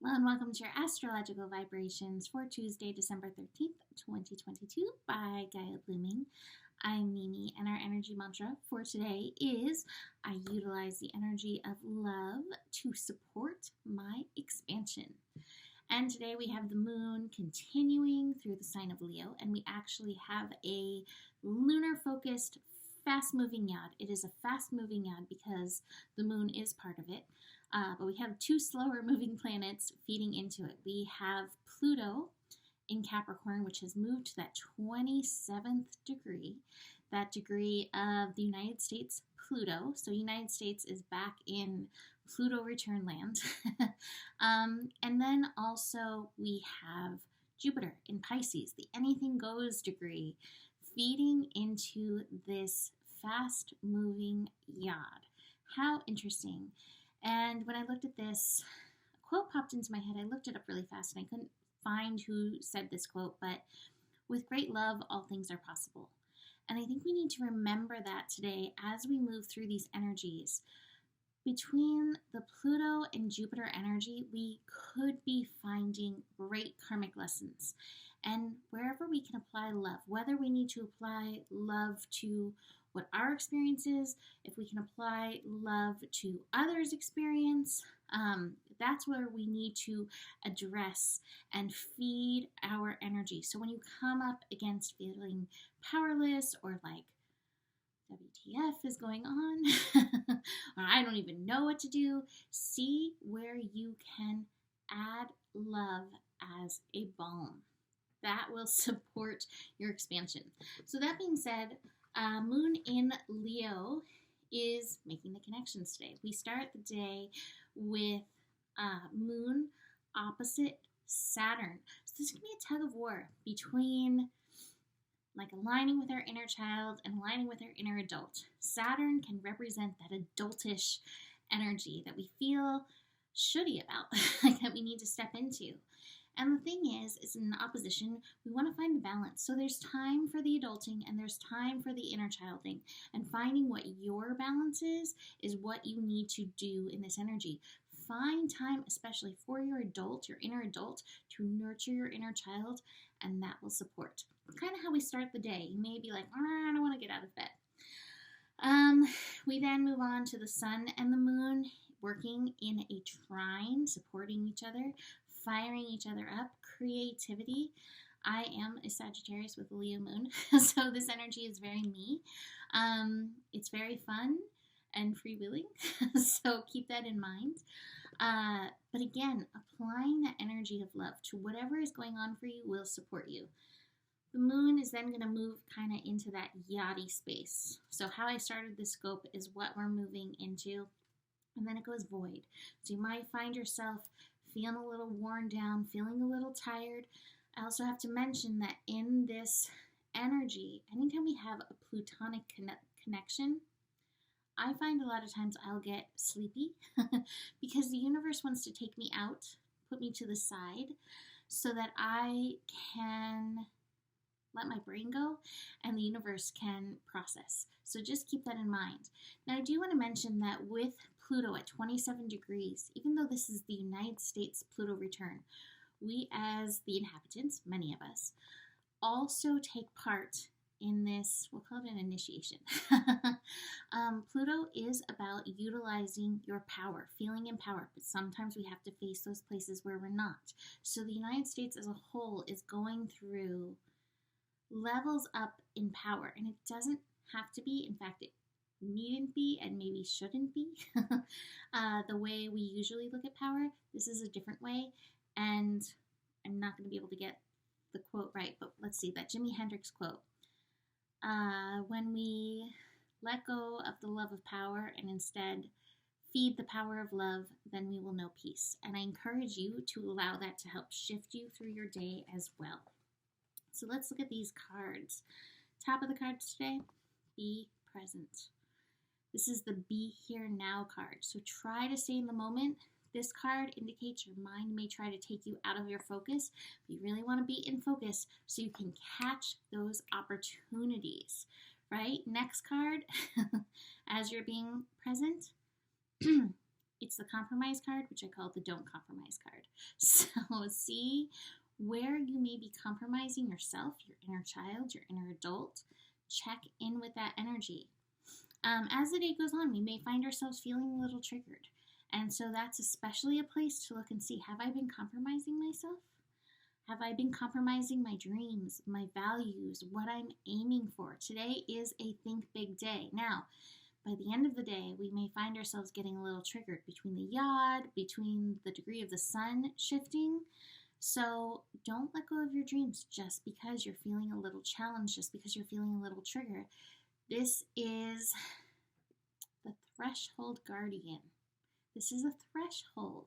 Hello and welcome to your astrological vibrations for Tuesday, December 13th, 2022 by Gaia Blooming. I'm Mimi, and our energy mantra for today is I utilize the energy of love to support my expansion. And today we have the moon continuing through the sign of Leo, and we actually have a lunar focused fast-moving yod. It is a fast-moving yod because the moon is part of it. But we have two slower moving planets feeding into it. We have Pluto in Capricorn, which has moved to that 27th degree, that degree of the United States Pluto. So United States is back in Pluto return land. And then also we have Jupiter in Pisces, the anything goes degree, feeding into this fast moving yod. How interesting. And when I looked at this, a quote popped into my head. I looked it up really fast and I couldn't find who said this quote, but with great love, all things are possible. And I think we need to remember that today as we move through these energies. Between the Pluto and Jupiter energy, we could be finding great karmic lessons. And wherever we can apply love, whether we need to apply love to what our experience is, if we can apply love to others' experience, that's where we need to address and feed our energy. So when you come up against feeling powerless or like, WTF is going on, or I don't even know what to do, see where you can add love as a balm. That will support your expansion. So that being said, Moon in Leo is making the connections today. We start the day with Moon opposite Saturn. So this can be a tug of war between like aligning with our inner child and aligning with our inner adult. Saturn can represent that adultish energy that we feel shitty about, like that we need to step into. And the thing is, it's in opposition, we want to find the balance. So there's time for the adulting and there's time for the inner childing. And finding what your balance is what you need to do in this energy. Find time, especially for your adult, your inner adult, to nurture your inner child, and that will support. Kind of how we start the day. You may be like, I don't want to get out of bed. We then move on to the sun and the moon working in a trine, supporting each other, firing each other up, creativity. I am a Sagittarius with a Leo moon, so this energy is very me. It's very fun and freewheeling, so keep that in mind. But again, applying that energy of love to whatever is going on for you will support you. The moon is then going to move kind of into that yachty space. So how I started this scope is what we're moving into, and then it goes void. So you might find yourself feeling a little worn down, feeling a little tired. I also have to mention that in this energy, anytime we have a plutonic connection, I find a lot of times I'll get sleepy because the universe wants to take me out, put me to the side so that I can let my brain go and the universe can process. So just keep that in mind. Now I do want to mention that with Pluto at 27 degrees, even though this is the United States Pluto return, we as the inhabitants, many of us, also take part in this, we'll call it an initiation. Pluto is about utilizing your power, feeling empowered, but sometimes we have to face those places where we're not. So the United States as a whole is going through levels up in power, and it doesn't have to be, in fact, it needn't be and maybe shouldn't be the way we usually look at power. This is a different way, and I'm not going to be able to get the quote right, but let's see, that Jimi Hendrix quote. When we let go of the love of power and instead feed the power of love, then we will know peace. And I encourage you to allow that to help shift you through your day as well. So let's look at these cards. Top of the cards today, be present. This is the be here now card. So try to stay in the moment. This card indicates your mind may try to take you out of your focus, but you really want to be in focus so you can catch those opportunities, right? Next card, as you're being present, It's the compromise card, which I call the don't compromise card. So see where you may be compromising yourself, your inner child, your inner adult. Check in with that energy. As the day goes on, we may find ourselves feeling a little triggered. And so that's especially a place to look and see, have I been compromising myself? Have I been compromising my dreams, my values, what I'm aiming for? Today is a think big day. Now, by the end of the day, we may find ourselves getting a little triggered between the yod, between the degree of the sun shifting. So don't let go of your dreams just because you're feeling a little challenged, just because you're feeling a little triggered. This is the threshold guardian. This is a threshold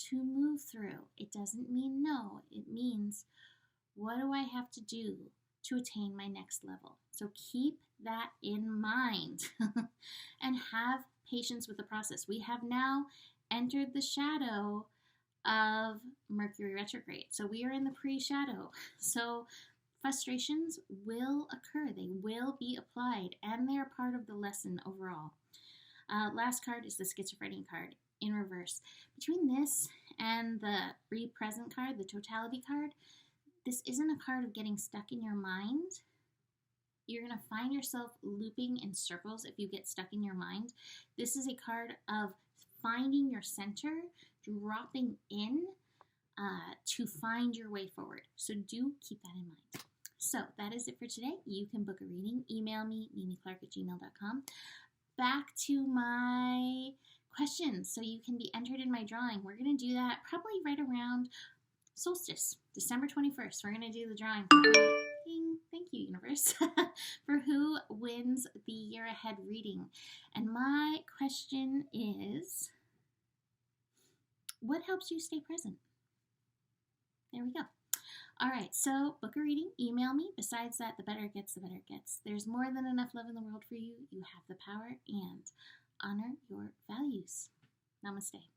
to move through. It doesn't mean no. It means, what do I have to do to attain my next level? So keep that in mind and have patience with the process. We have now entered the shadow of Mercury retrograde. So we are in the pre-shadow. So frustrations will occur. They will be applied, and they are part of the lesson overall. Last card is the schizophrenia card in reverse. Between this and the re-present card, the totality card, this isn't a card of getting stuck in your mind. You're going to find yourself looping in circles if you get stuck in your mind. This is a card of finding your center, dropping in to find your way forward. So do keep that in mind. So that is it for today. You can book a reading. Email me, mimiclark@gmail.com. Back to my questions, so you can be entered in my drawing. We're going to do that probably right around solstice, December 21st. We're going to do the drawing. Thank you, universe, for who wins the year ahead reading. And my question is, what helps you stay present? There we go. All right, so book a reading, email me. Besides that, the better it gets, the better it gets. There's more than enough love in the world for you. You have the power, and honor your values. Namaste.